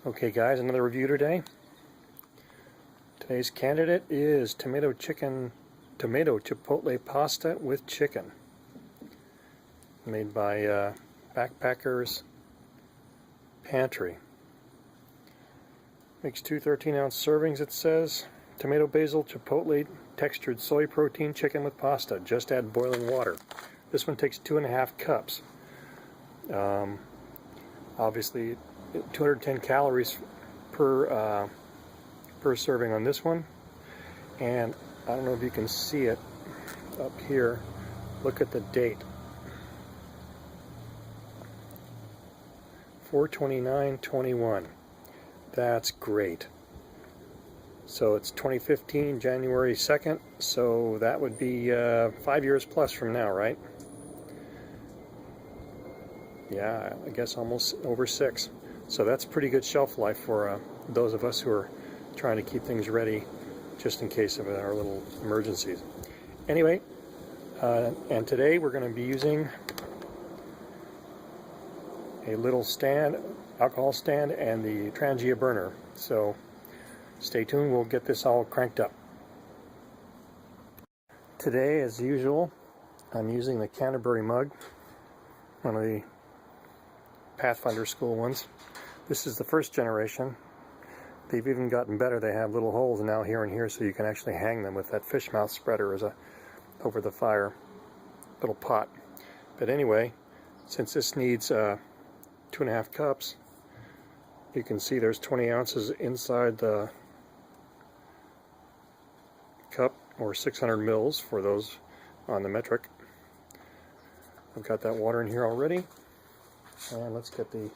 Okay guys, another review today. Today's candidate is tomato chipotle pasta with chicken. Made by Backpackers Pantry. Makes two 13-ounce servings, it says. Tomato, basil, chipotle, textured soy protein chicken with pasta. Just add boiling water. This one takes 2.5 cups. Obviously 210 calories per serving on this one, and I don't know if you can see it up here. Look at the date, 4/29/21. That's great. So it's 2015, January 2nd, so that would be 5 years plus from now, right? Yeah, I guess almost over 6. So that's pretty good shelf life for those of us who are trying to keep things ready just in case of our little emergencies. Anyway, and today we're going to be using a little stand, alcohol stand, and the Trangia burner. So stay tuned, we'll get this all cranked up. Today, as usual, I'm using the Canterbury mug, one of the Pathfinder school ones. This is the first generation. They've even gotten better. They have little holes now here and here, so you can actually hang them with that fish mouth spreader as a over the fire little pot. But anyway, since this needs 2.5 cups, you can see there's 20 ounces inside the cup, or 600 mils for those on the metric. I've got that water in here already, and let's get the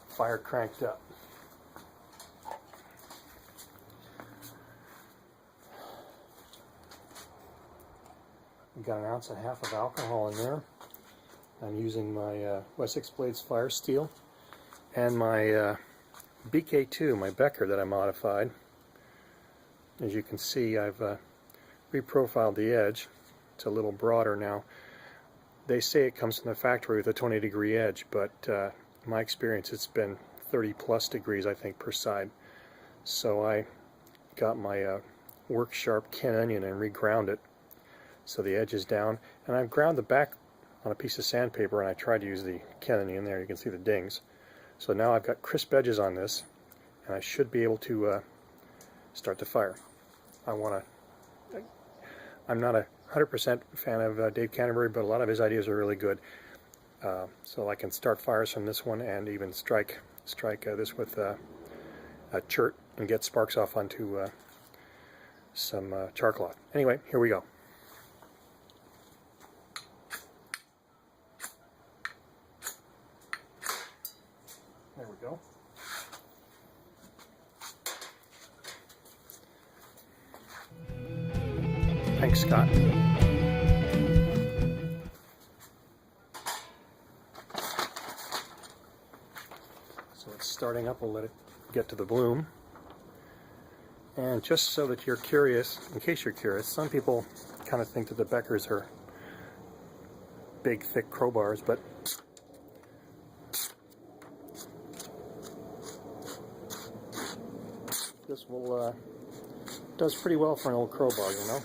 fire cranked up. We've got 1.5 ounces of alcohol in there. I'm using my Wessex Blades Fire Steel and my BK2, my Becker that I modified. As you can see, I've reprofiled the edge. It's a little broader now. They say it comes from the factory with a 20-degree edge, but in my experience it's been 30+ degrees, I think, per side. So I got my work sharp Ken onion and reground it so the edge is down, and I've ground the back on a piece of sandpaper, and I tried to use the Ken onion there. You can see the dings. So now I've got crisp edges on this, and I should be able to start the fire. I'm not a 100% fan of Dave Canterbury, but a lot of his ideas are really good. So I can start fires from this one and even strike this with a chert and get sparks off onto some char cloth. Anyway, here we go. There we go. Thanks, Scott. So it's starting up. We'll let it get to the bloom. And just so that you're curious, in case you're curious, some people kind of think that the Beckers are big, thick crowbars, but this will does pretty well for an old crowbar, you know.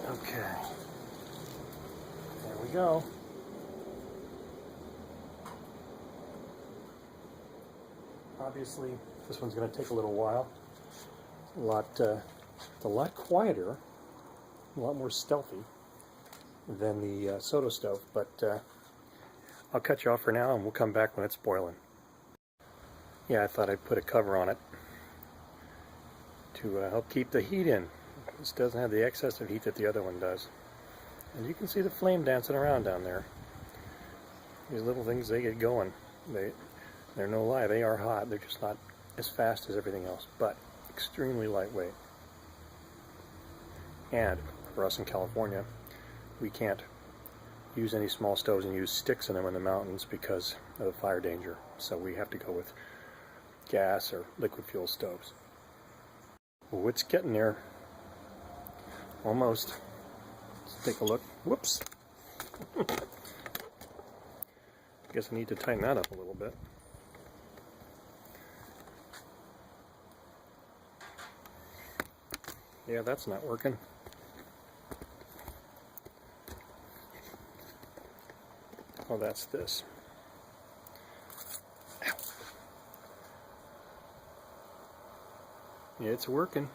Okay, there we go. Obviously, this one's going to take a little while. It's a lot quieter, a lot more stealthy than the soda stove, but I'll cut you off for now and we'll come back when it's boiling. Yeah, I thought I'd put a cover on it to help keep the heat in. This doesn't have the excess of heat that the other one does. And you can see the flame dancing around down there. These little things, they get going. They're no lie, they are hot. They're just not as fast as everything else, but extremely lightweight. And for us in California, we can't use any small stoves and use sticks in them in the mountains because of the fire danger. So we have to go with gas or liquid fuel stoves. Well, it's getting there. Almost. Let's take a look. Whoops. Guess I need to tighten that up a little bit. Yeah, that's not working. Oh, that's this. Ow. Yeah, it's working.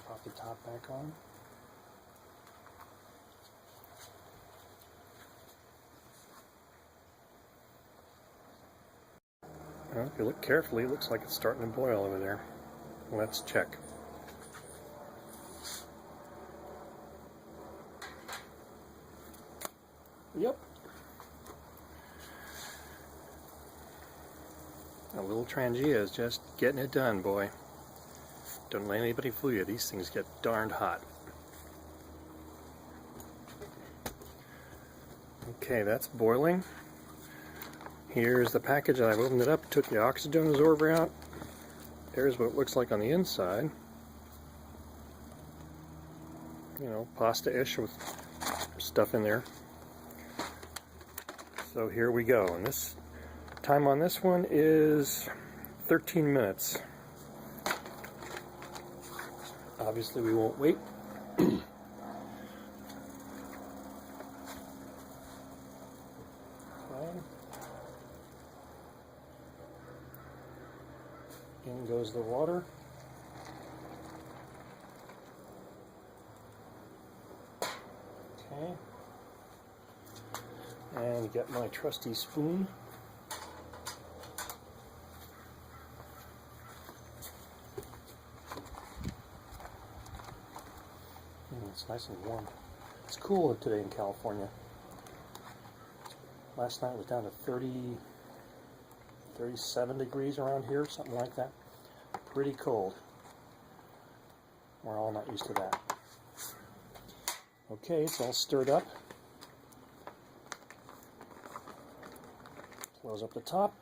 Pop the top back on. Well, if you look carefully, it looks like it's starting to boil over there. Let's check. Yep. A little Trangia is just getting it done, boy. Don't let anybody fool you. These things get darned hot. Okay, that's boiling. Here's the package. I've opened it up, took the oxygen absorber out. There's what it looks like on the inside. You know, pasta-ish with stuff in there. So here we go. And this time on this one is 13 minutes. Obviously we won't wait. In goes the water. Okay. And get my trusty spoon. It's nice and warm. It's cool today in California. Last night was down to 37 degrees around here, something like that. Pretty cold. We're all not used to that. Okay, it's all stirred up. Close up the top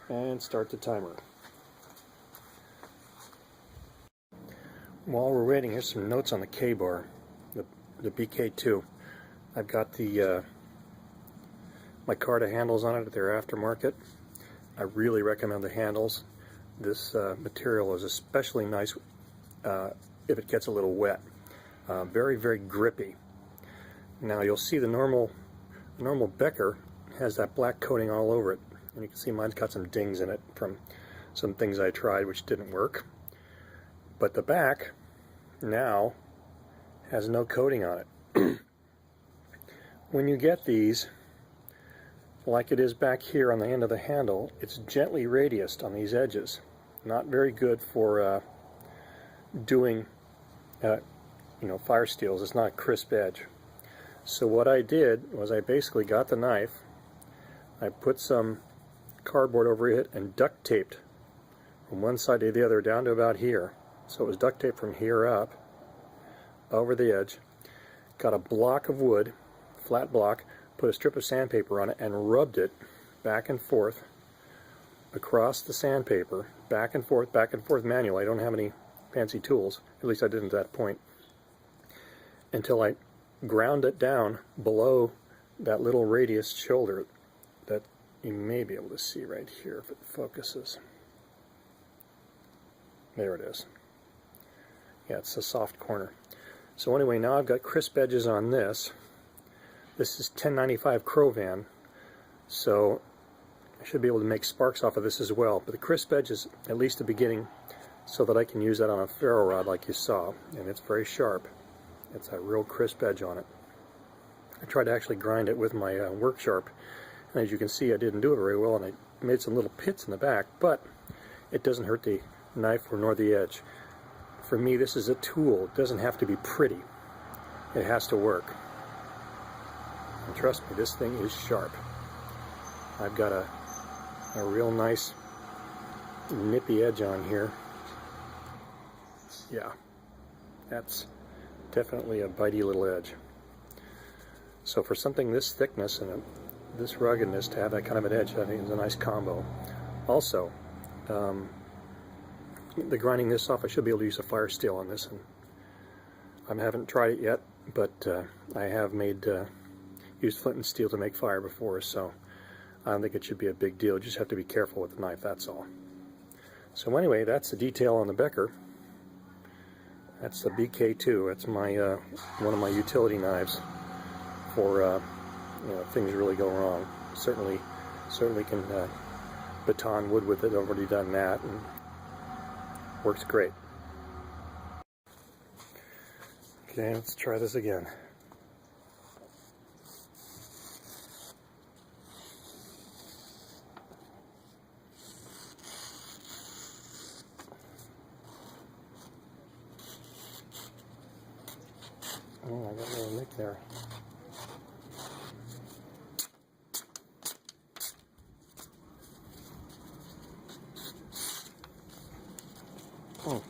and start the timer. While we're waiting, here's some notes on the K-bar, the BK2. I've got the my Carta handles on it. They're aftermarket. I really recommend the handles. This material is especially nice if it gets a little wet. Very, very grippy. Now you'll see the normal Becker has that black coating all over it, and you can see mine's got some dings in it from some things I tried which didn't work. But the back now has no coating on it. When you get these, like it is back here on the end of the handle, it's gently radiused on these edges. Not very good for doing fire steels. It's not a crisp edge. So what I did was I basically got the knife, I put some cardboard over it and duct taped from one side to the other down to about here. So it was duct taped from here up over the edge. Got a block of wood, flat block, put a strip of sandpaper on it and rubbed it back and forth across the sandpaper, back and forth manually. I don't have any fancy tools, at least I didn't at that point, until I ground it down below that little radius shoulder that you may be able to see right here if it focuses. There it is. Yeah, it's a soft corner. So anyway, now I've got crisp edges on this. This is 1095 Crovan, so I should be able to make sparks off of this as well. But the crisp edge is at least the beginning, so that I can use that on a ferro rod like you saw. And it's very sharp. It's a real crisp edge on it. I tried to actually grind it with my work sharp, and as you can see I didn't do it very well, and I made some little pits in the back, but it doesn't hurt the knife nor the edge. For me, this is a tool. It doesn't have to be pretty. It has to work. And trust me, this thing is sharp. I've got a real nice nippy edge on here. Yeah. That's definitely a bitey little edge. So for something this thickness and this ruggedness to have that kind of an edge, I think is a nice combo. Also, the grinding this off, I should be able to use a fire steel on this, and I haven't tried it yet, but I have used flint and steel to make fire before, so I don't think it should be a big deal. You just have to be careful with the knife, that's all. So anyway, that's the detail on the Becker. That's the BK2. That's my one of my utility knives for things really go wrong. Certainly can baton wood with it. I've already done that, and works great. Okay, let's try this again. Oh, I got a little nick there. Oh.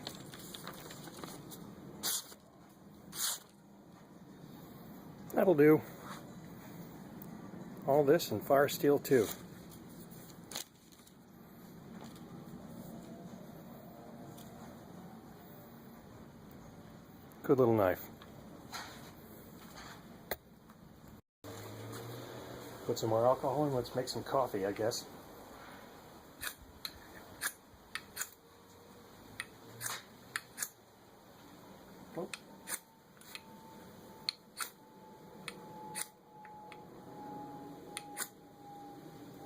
That'll do. All this in fire steel too. Good little knife. Put some more alcohol in. Let's make some coffee, I guess. Oh.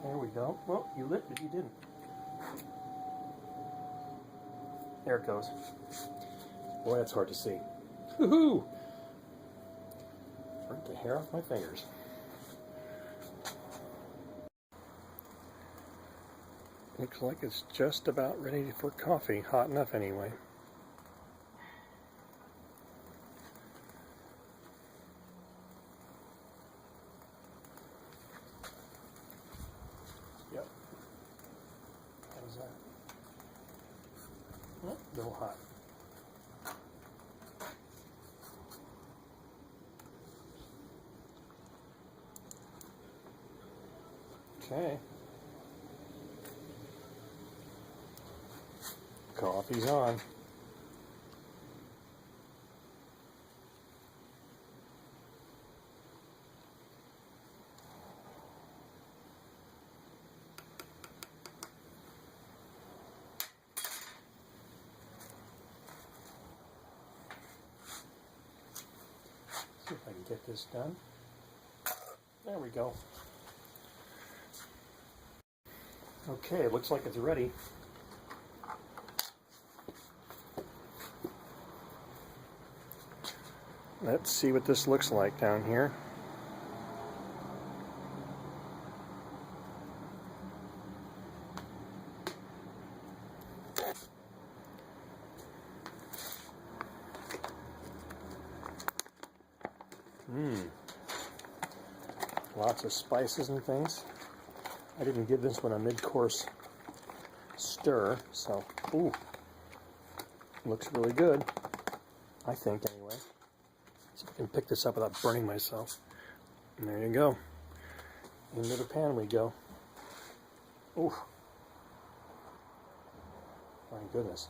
There we go. Well, you lit, but you didn't. There it goes. Boy, that's hard to see. Woohoo! Burnt the hair off my fingers. Looks like it's just about ready for coffee. Hot enough anyway. Yep. How's that? Oh, a little hot. Okay. Coffee's on. See if I can get this done. There we go. Okay, it looks like it's ready. Let's see what this looks like down here. Lots of spices and things. I didn't give this one a mid-course stir, so ooh, looks really good. I think anyway. See if I can pick this up without burning myself. And there you go. Into the pan we go. Ooh. My goodness.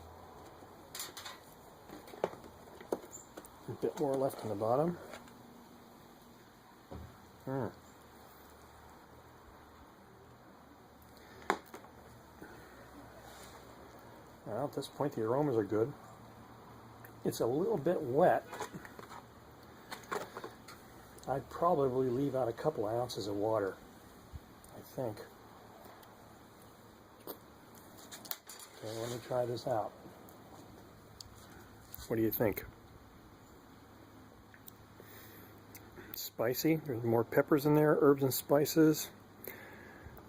A bit more left on the bottom. Well, at this point the aromas are good. It's a little bit wet. I'd probably leave out a couple of ounces of water, I think. Okay, let me try this out. What do you think? Spicy. There's more peppers in there, herbs and spices.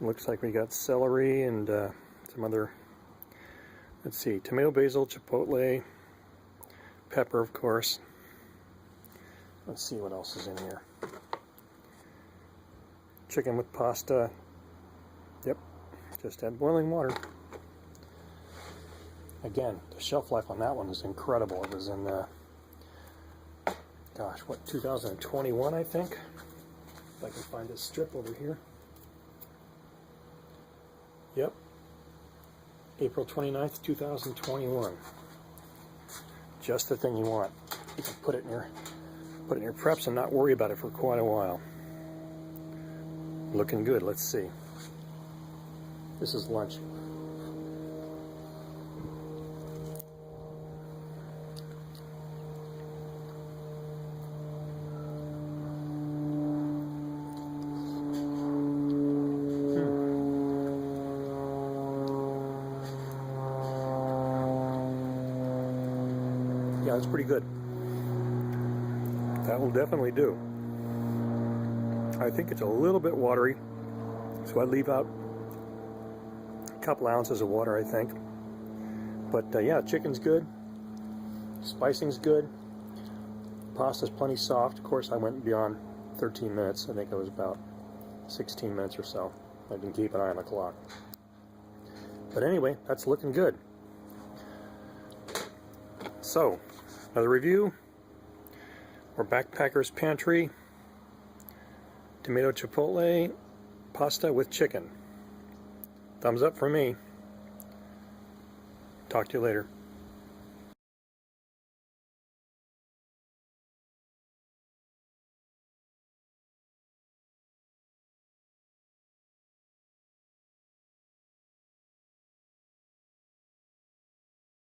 Looks like we got celery and some other, let's see, tomato, basil, chipotle, pepper, of course. Let's see what else is in here. Chicken with pasta. Yep, just add boiling water. Again, the shelf life on that one is incredible. It was in gosh, what, 2021, I think? If I can find this strip over here. Yep. April 29th, 2021. Just the thing you want. You can put it in your preps and not worry about it for quite a while. Looking good. Let's see. This is lunch. Yeah, that's pretty good. That will definitely do. I think it's a little bit watery, so I leave out a couple ounces of water, I think. But yeah, chicken's good, spicing's good, pasta's plenty soft. Of course, I went beyond 13 minutes. I think it was about 16 minutes or so. I didn't keep an eye on the clock. But anyway, that's looking good. So, another review. Or Backpacker's Pantry Tomato Chipotle Pasta with chicken. Thumbs up for me. Talk to you later.